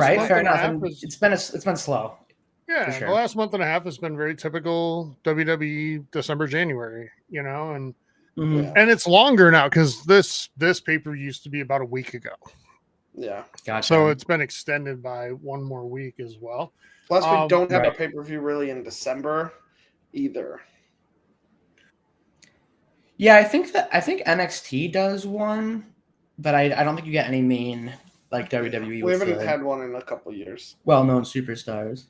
Right, month fair and a enough. half And is it's been slow. yeah. For The sure. last month and a half has been very typical WWE December January. And Mhm. Yeah. and it's longer now because this pay-per-view used to be about a week ago. Yeah. Gotcha. So it's been extended by one more week as well. Plus, we don't have a Right. pay-per-view really in December either. Yeah, I think NXT does one, but I don't think you get any main like WWE We with haven't the had one in a couple years. well-known superstars.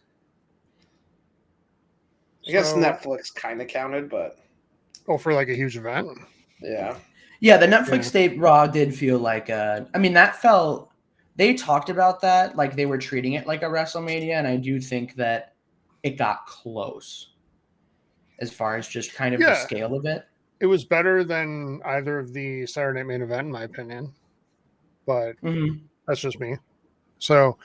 I guess So- Netflix kind of counted, but for like a huge event. yeah. Yeah, the Netflix State Raw did feel like I mean, that felt. They talked about that like they were treating it like a WrestleMania, and I do think that it got close as far as just kind of the Yeah. scale of it. It was better than either of the Saturday Night Main Event, in my opinion. But that's just me. So,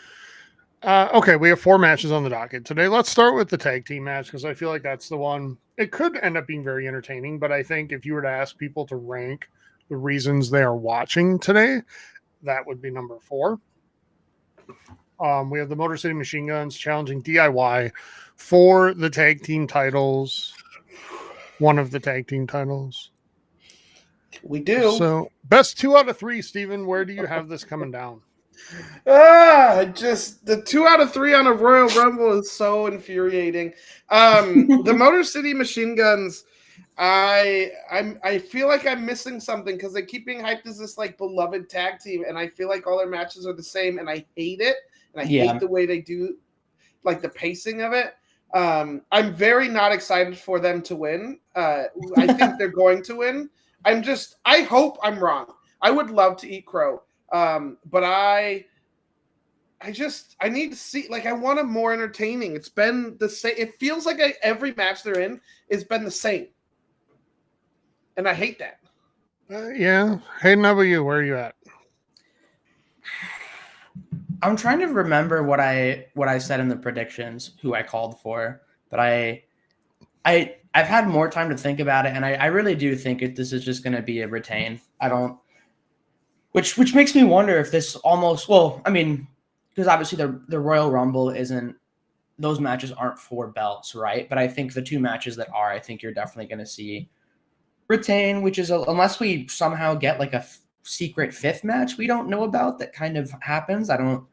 okay, we have 4 matches on the docket today. Let's start with the tag team match because I feel like that's the one. It could end up being very entertaining, but I think if you were to ask people to rank the reasons they are watching today, that would be number 4. We have the Motor City Machine Guns challenging DIY for the tag team titles. One of the tag team titles. We do. So, best 2 out of 3, Steven. Where do you have this coming down? Just the 2 out of 3 on a Royal Rumble is so infuriating. The Motor City Machine Guns, I feel like I'm missing something because they keep being hyped as this like beloved tag team, and I feel like all their matches are the same, and I hate it, and I hate the way they do, like the pacing of it. I'm very not excited for them to win. I think they're going to win. I hope I'm wrong. I would love to eat crow. But I need to see, like, I want them more entertaining. It's been the same. It feels like every match they're in has been the same. And I hate that. Yeah. Hayden, how about you? Where are you at? I'm trying to remember what I said in the predictions, who I called for, but I've had more time to think about it, and I really do think this is just going to be a retain. Which makes me wonder if this almost, well, I mean, because obviously the Royal Rumble isn't, those matches aren't for belts, right? But I think the 2 matches that are, I think you're definitely going to see retain, which is unless we somehow get like a secret 5th match we don't know about that kind of happens. I don't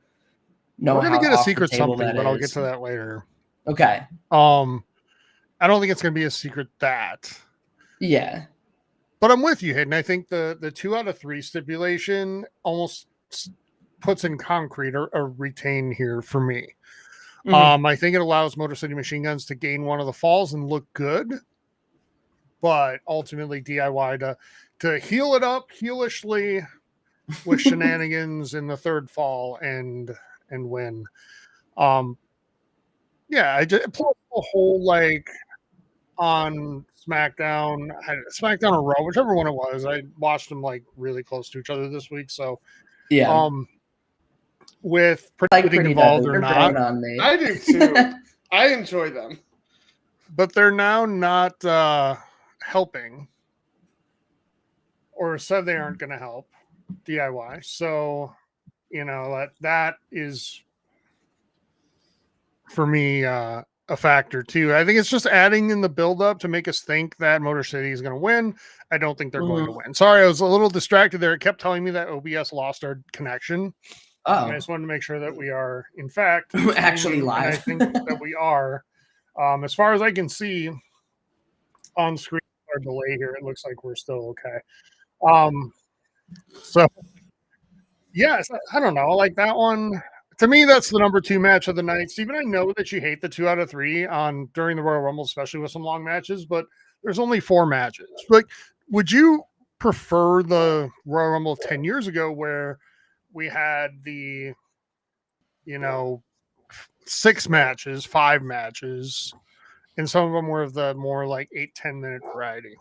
know. We're gonna how get a off the secret table something, that but I'll is. get to that later. Okay. I don't think it's gonna be a secret that. Yeah. But I'm with you, Hayden. I think the 2 out of 3 stipulation almost puts in concrete a retain here for me. I think it allows Motor City Machine Guns to gain one of the falls and look good, but ultimately DIY to heal it up heelishly with shenanigans in the 3rd fall and win. Yeah, I just plus the whole like on SmackDown or Raw, whichever one it was. I watched them like really close to each other this week, so yeah. With Like getting involved or not, on me. I do too. I enjoy them, but they're now not helping, or said they aren't going to help DIY. So that is for me a factor too. I think it's just adding in the build up to make us think that Motor City is going to win. I don't think they're going to win. Sorry, I was a little distracted there. It kept telling me that OBS lost our connection. And I just wanted to make sure that we are, in fact, actually live. And I think that we are. As far as I can see on screen, our delay here, it looks like we're still okay. So, yes, I don't know. Like that one, to me, that's the number 2 match of the night. Steven, I know that you hate the 2 out of 3 during the Royal Rumble, especially with some long matches, but there's only 4 matches. Like, would you prefer the Royal Rumble 10 years ago where we had the 6 matches, 5 matches, and some of them were of the more like 8-10 minute variety?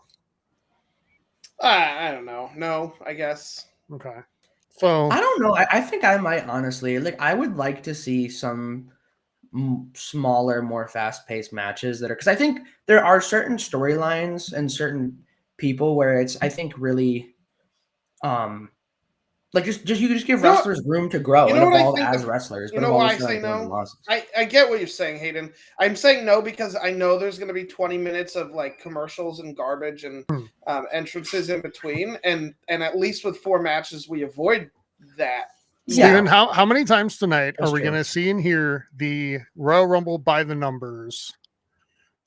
I don't know. No, I guess. Okay. So I don't know. I think I might honestly, like, I would like to see some smaller, more fast-paced matches that are, because I think there are certain storylines and certain people where it's, I think, really Like you just give wrestlers room to grow and evolve as wrestlers. You know why I say no? I get what you're saying, Hayden. I'm saying no because I know there's going to be 20 minutes of like commercials and garbage and entrances in between, and at least with 4 matches we avoid that. Steven, how many times tonight are we going to see and hear the Royal Rumble by the numbers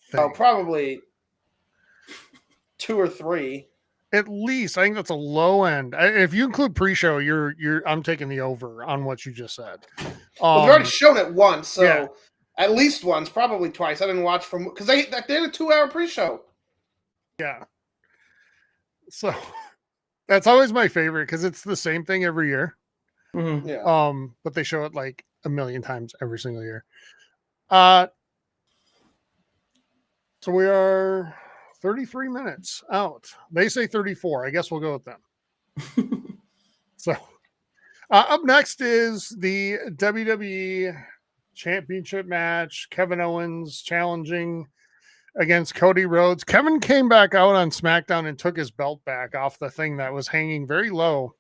thing? Oh, probably 2 or 3. At least. I think that's a low end. If you include pre-show, I'm taking the over on what you just said. Well, they've already shown it once, so at least once, probably twice. I didn't watch because they had a 2-hour pre-show. Yeah. So that's always my favorite because it's the same thing every year. Mm-hmm. Yeah. But they show it like a million times every single year. So we are 33 minutes out. They say 34. I guess we'll go with them. So up next is the WWE Championship match. Kevin Owens challenging against Cody Rhodes. Kevin came back out on SmackDown and took his belt back off the thing that was hanging very low.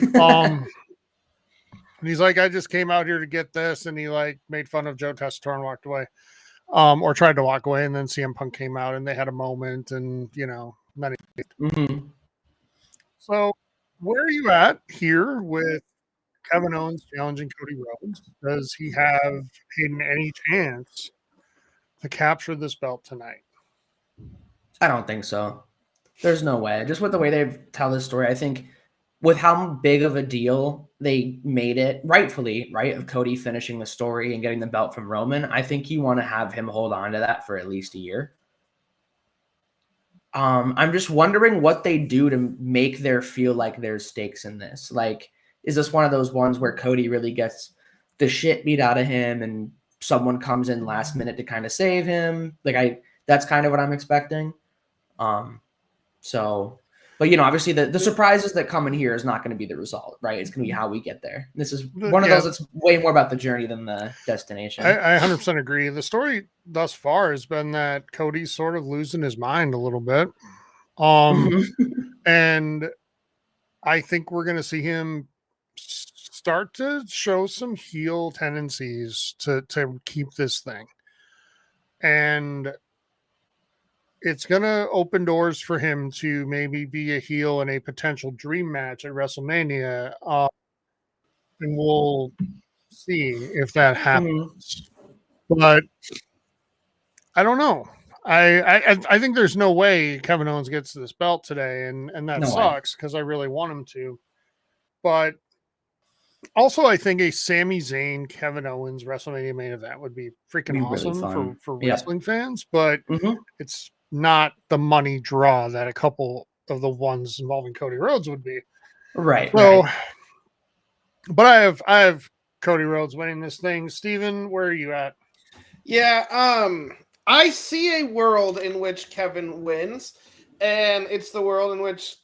And he's like, I just came out here to get this. And he like made fun of Joe Tessitore and walked away. Or tried to walk away, and then CM Punk came out and they had a moment, and So where are you at here with Kevin Owens challenging Cody Rhodes? Does he have Hayden any chance to capture this belt tonight? I don't think so. There's no way. Just with the way they tell this story, I think with how big of a deal they made it, rightfully, right, of Cody finishing the story and getting the belt from Roman, I think you want to have him hold on to that for at least a year. I'm just wondering what they do to make there feel like there's stakes in this. Like, is this one of those ones where Cody really gets the shit beat out of him and someone comes in last minute to kind of save him? That's kind of what I'm expecting. But obviously the surprises that come in here is not going to be the result, right? It's going to be how we get there. This is one of those that's way more about the journey than the destination. I 100% agree. The story thus far has been that Cody's sort of losing his mind a little bit. And I think we're going to see him start to show some heel tendencies to keep this thing. And it's going to open doors for him to maybe be a heel in a potential dream match at WrestleMania. And we'll see if that happens. But I don't know. I think there's no way Kevin Owens gets this belt today, and that sucks because I really want him to. But also, I think a Sami Zayn, Kevin Owens WrestleMania main event would be freaking awesome really for wrestling fans. But it's not the money draw that a couple of the ones involving Cody Rhodes would be. Right. So, but I have Cody Rhodes winning this thing. Steven, where are you at? Yeah, I see a world in which Kevin wins, and it's the world in which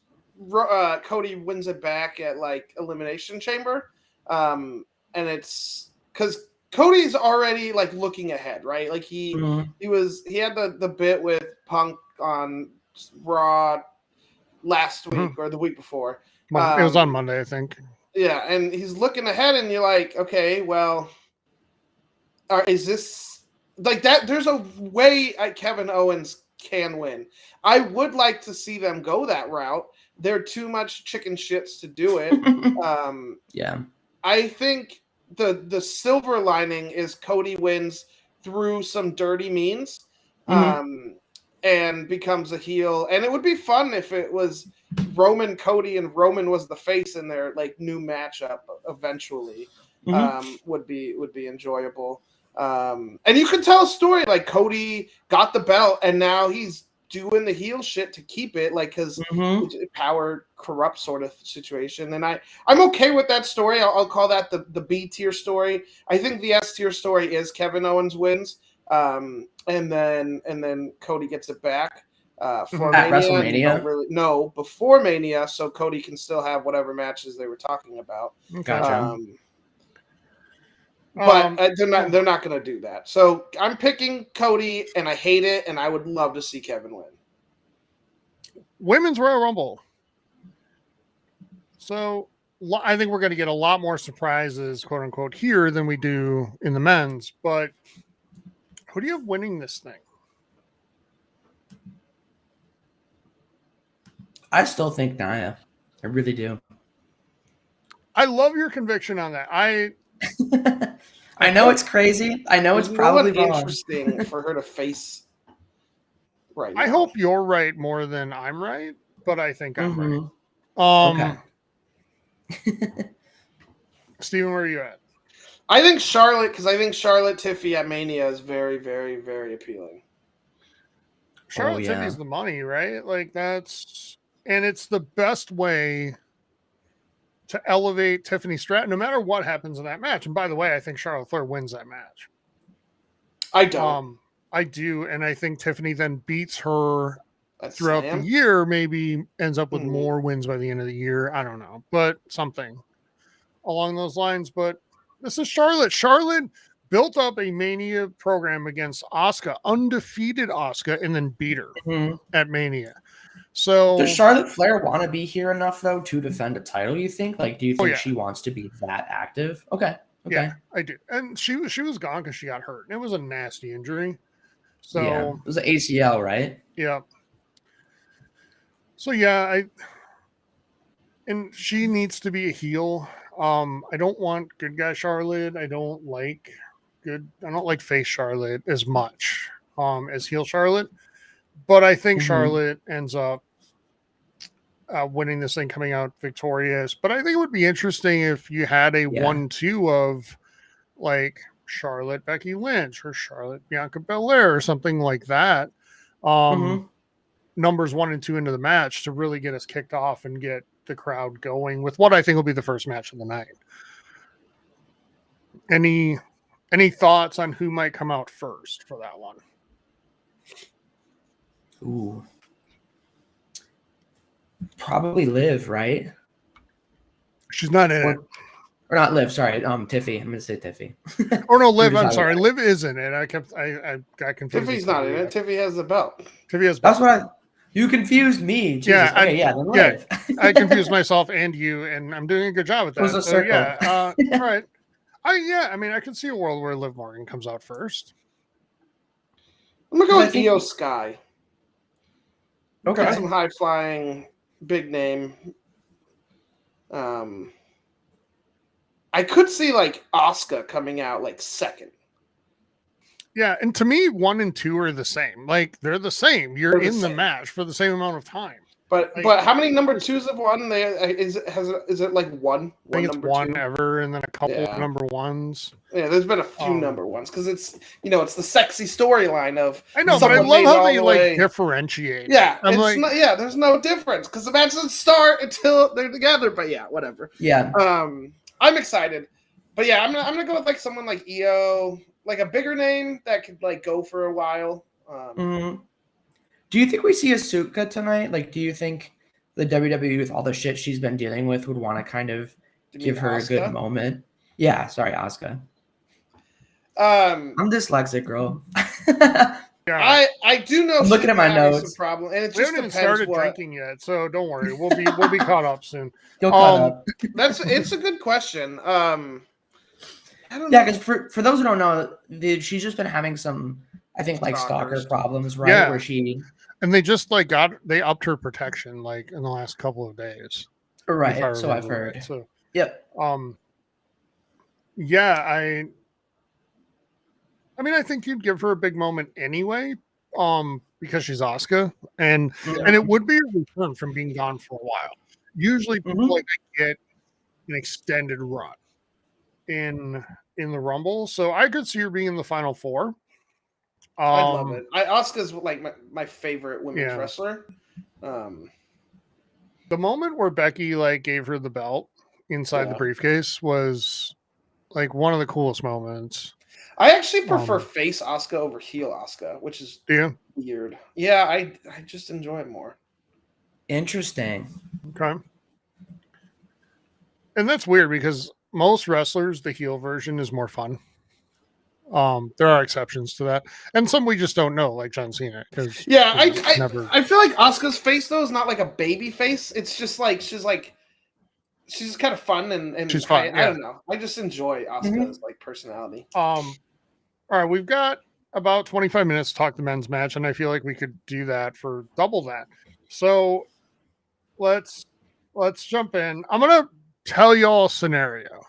Cody wins it back at like Elimination Chamber. And it's because Cody's already like looking ahead, right? Like he had the bit with Punk on Raw last week or the week before. It was on Monday, I think. Yeah, and he's looking ahead, and you're like, okay, well, is this like that? There's a way Kevin Owens can win. I would like to see them go that route. They're too much chicken shits to do it. I think the silver lining is Cody wins through some dirty means, and becomes a heel. And it would be fun if it was Roman Cody and Roman was the face in their like new matchup eventually. Would be enjoyable. And you can tell a story like Cody got the belt and now he's doing the heel shit to keep it, like because power corrupt sort of situation. And I'm okay with that story. I'll call that the B tier story. I think the S tier story is Kevin Owens wins, and then Cody gets it back for at WrestleMania. No, before Mania, so Cody can still have whatever matches they were talking about. Gotcha. But they're not going to do that. So I'm picking Cody, and I hate it, and I would love to see Kevin win. Women's Royal Rumble. So I think we're going to get a lot more surprises, quote unquote, here than we do in the men's. But who do you have winning this thing? I still think Nia. I really do. I love your conviction on that. I know it's crazy. I know it's probably wrong. Interesting for her to face right now. I hope you're right more than I'm right, but I think I'm right. Okay. Steven, where are you at? I think Charlotte, because I think Charlotte Tiffy at Mania is very, very, very appealing. Charlotte Tiffy's the money, right? Like and it's the best way to elevate Tiffany Stratton, no matter what happens in that match. And by the way, I think Charlotte Flair wins that match. I don't. I do, and I think Tiffany then beats her throughout the year, maybe ends up with more wins by the end of the year. I don't know, but something along those lines. But this is Charlotte. Charlotte built up a Mania program against Asuka, undefeated Asuka, and then beat her at Mania. So does Charlotte Flair want to be here enough though to defend a title? You think? Like, do you think she wants to be that active? Okay. Yeah, I do. And she was gone because she got hurt. And it was a nasty injury. So it was an ACL, right? Yeah. So and she needs to be a heel. I don't want good guy Charlotte. I don't like face Charlotte as much as heel Charlotte. But I think Charlotte ends up winning this thing, coming out victorious. But I think it would be interesting if you had a 1-2 of like Charlotte Becky Lynch or Charlotte Bianca Belair or something like that. Numbers 1 and 2 into the match to really get us kicked off and get the crowd going with what I think will be the first match of the night. Any thoughts on who might come out first for that one? Ooh. Probably Liv, right? She's not in it. Or not Liv, sorry. Tiffy. I'm gonna say Tiffy. Oh no, Liv, I'm sorry. Liv is in it. I got confused. Tiffy's not in it. Tiffy has the belt. Tiffy has That's what you confused me. Jesus. I confused myself and you, and I'm doing a good job with that. It was a circle. All right. I mean, I can see a world where Liv Morgan comes out first. I'm gonna go with Io Sky. Okay. Got some high flying, big name. I could see like Asuka coming out like second. Yeah, and to me, 1 and 2 are the same. Like they're the same. You're in the match for the same amount of time. But how many number 2s have won? Is it like one? I think it's one 2? ever, and then a couple of number 1s. Yeah, there's been a few number 1s because it's the sexy storyline of. I know, but I love how they like differentiate. Yeah, there's no difference because the match doesn't start until they're together. But yeah, whatever. Yeah. I'm excited, but yeah, I'm gonna go with like someone like Io, like a bigger name that could like go for a while. Do you think we see Asuka tonight? Like, do you think the WWE, with all the shit she's been dealing with, would want to kind of give her a good moment? Yeah, sorry, Asuka. I'm dyslexic, girl. I do know. I'm looking at my notes. Problem, and it we just haven't even started drinking yet, so don't worry. We'll be caught up soon. You'll caught up. It's a good question. I don't know. Yeah, because for those who don't know, she's just been having some, I think, like stalker problems, right? Yeah. Where she they just like they upped her protection like in the last couple of days. Right. So I've heard. Right. So yep. Yeah, I mean, I think you'd give her a big moment anyway, because she's Asuka, and it would be a return from being gone for a while. Usually, people like to get an extended run in the Rumble, so I could see her being in the Final Four. I love it. Asuka's like my favorite women's wrestler. The moment where Becky like gave her the belt inside the briefcase was like one of the coolest moments. I actually prefer face Asuka over heel Asuka, which is weird. Yeah, I just enjoy it more. Interesting. Okay. And that's weird because most wrestlers, the heel version is more fun. There are exceptions to that, and some we just don't know, like John Cena. Because I feel like Asuka's face though is not like a baby face. It's just like she's like she's kind of fun and she's fun. I don't know. I just enjoy Asuka's like personality. All right, we've got about 25 minutes to talk the men's match, and I feel like we could do that for double that. So let's jump in. I'm gonna tell y'all a scenario.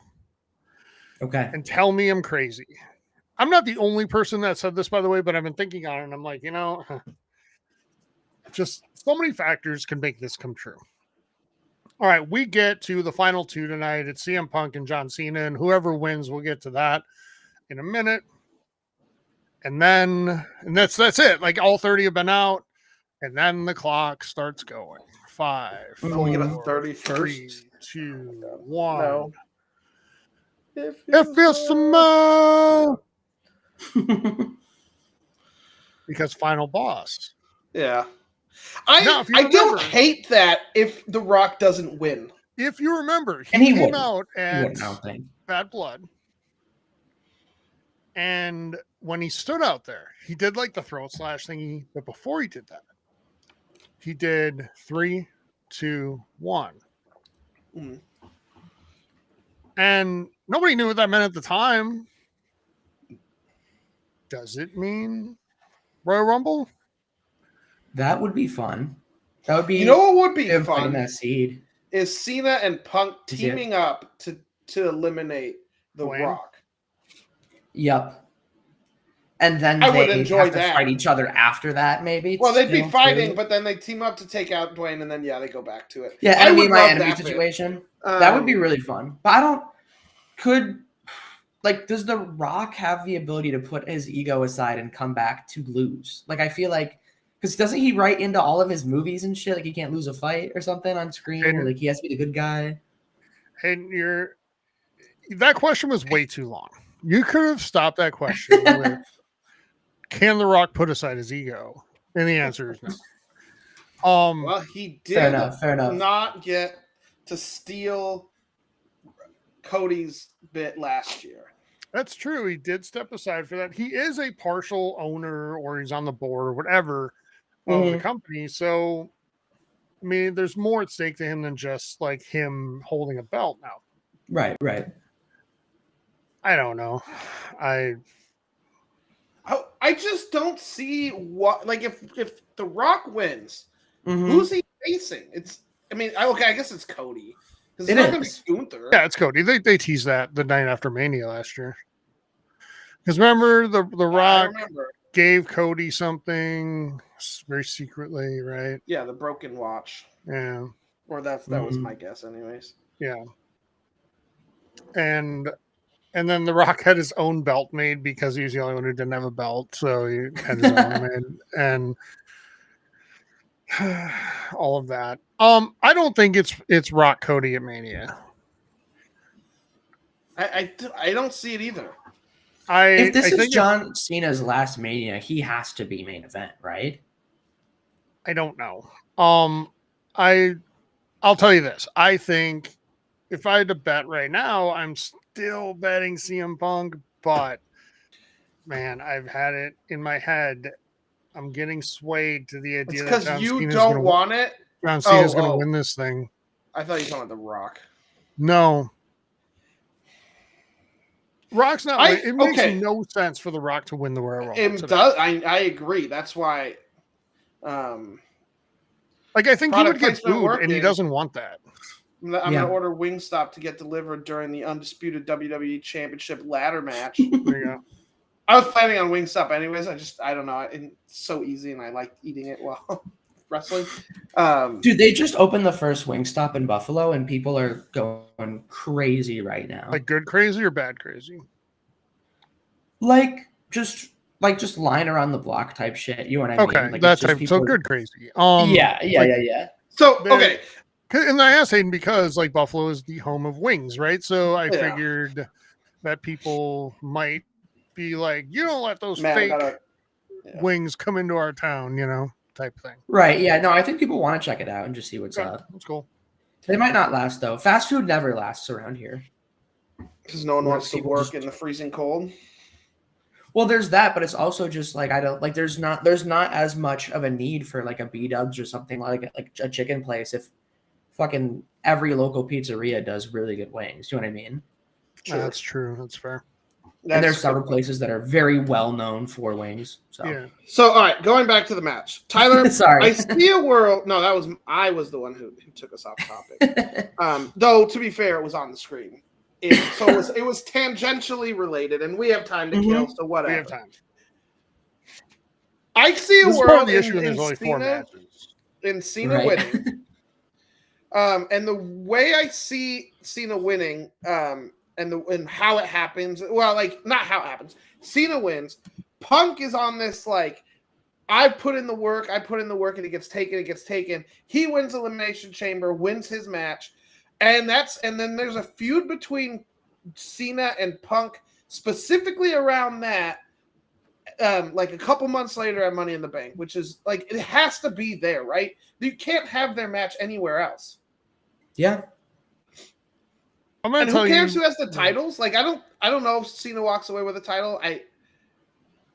Okay. And tell me I'm crazy. I'm not the only person that said this, by the way, but I've been thinking on it, and I'm like, just so many factors can make this come true. All right, we get to the final two tonight. It's CM Punk and John Cena, and whoever wins, we'll get to that in a minute. And that's it. Like all 30 have been out, and then the clock starts going. 5, 4, we get a 31st? 3, 2, 1. No. If it's small, because final boss. Yeah. I don't hate that if The Rock doesn't win. If you remember, he came out at think. Bad Blood. And when he stood out there, he did like the throat slash thingy. But before he did that, he did 3, 2, 1. Mm. And nobody knew what that meant at the time. Does it mean Royal Rumble? That would be fun. That would be. You know what would be fun? That seed is Cena and Punk teaming up to eliminate The Rock. Yep. And then I would enjoy have to fight each other after that, maybe. Well, they'd be fighting, but then they team up to take out Dwayne, and then they go back to it. Yeah, enemy my enemy situation. That would be really fun. But does The Rock have the ability to put his ego aside and come back to lose? Like, I feel like, because doesn't he write into all of his movies and shit? Like, he can't lose a fight or something on screen, or like he has to be the good guy. And that question was way too long. You could have stopped that question with, can The Rock put aside his ego? And the answer is no. Well, he did fair enough. not get to steal Cody's bit last year. That's true. He did step aside for that. He is a partial owner, or he's on the board or whatever of the company. So, I mean, there's more at stake to him than just like him holding a belt now. Right. I don't know. I just don't see what, like, if The Rock wins, who's he facing? I guess it's Cody. Because it's not going to be Gunther. Yeah, it's Cody. They teased that the night after Mania last year. Because remember, the Rock gave Cody something very secretly, right? Yeah, the broken watch. Yeah. Or that was my guess, anyways. Yeah. And then The Rock had his own belt made because he was the only one who didn't have a belt. So he had his own made. And all of that. I don't think it's Rock Cody at Mania. I don't see it either. If this is John Cena's last Mania, he has to be main event, right? I don't know. I'll tell you this. I think if I had to bet right now, I'm still betting CM Punk, but man, I've had it in my head. I'm getting swayed to the idea that because you don't want it. John Cena's going to win this thing. I thought you were talking about The Rock. No. Rock's not. It makes no sense for The Rock to win the Royal Rumble. It does. I agree. That's why. I think he would get booed, and he doesn't want that. I'm going to order Wingstop to get delivered during the undisputed WWE Championship ladder match. There you go. I was planning on Wingstop anyways. I don't know. It's so easy, and I like eating it while wrestling. Dude, they just opened the first Wingstop in Buffalo, and people are going crazy right now. Like good crazy or bad crazy? Just lying around the block type shit. You know what I mean? Okay, like, that type. So good crazy. Yeah. So okay. And I asked Hayden because like Buffalo is the home of wings, right? So I figured that people might be like, you don't let those fake wings come into our town, type thing. Right. Yeah. No, I think people want to check it out and just see what's up. That's cool. They might not last though. Fast food never lasts around here. Because no one wants to work in the freezing cold. Well, there's that, but it's also just like there's not as much of a need for like a B-dubs or something like a chicken place fucking every local pizzeria does really good wings. Do you know what I mean? Sure. That's true. That's fair. And there's several places that are very well known for wings. So Yeah. So, all right, going back to the match, Tyler. Sorry. I see a world. No, I was the one who took us off topic. Though to be fair, it was on the screen, it was tangentially related, and we have time to kill, so whatever. We have time. I see a This is part world of the issue when in there's only 4 Cena, matches. in Cena Right. winning. And the way I see Cena winning, and how it happens, well, like not how it happens. Cena wins. Punk is on this like, I put in the work, and it gets taken. He wins Elimination Chamber, wins his match, and then there's a feud between Cena and Punk specifically around that. Like a couple months later at Money in the Bank, which is like, it has to be there, right? You can't have their match anywhere else. yeah. I'm gonna And tell who cares you who has the titles? Like, I don't know if Cena walks away with a title. I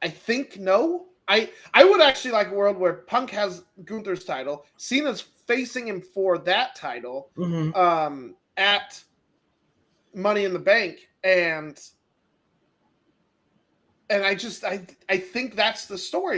think no. I would actually like a world where Punk has Gunther's title, Cena's facing him for that title, at Money in the Bank, and I think that's the story.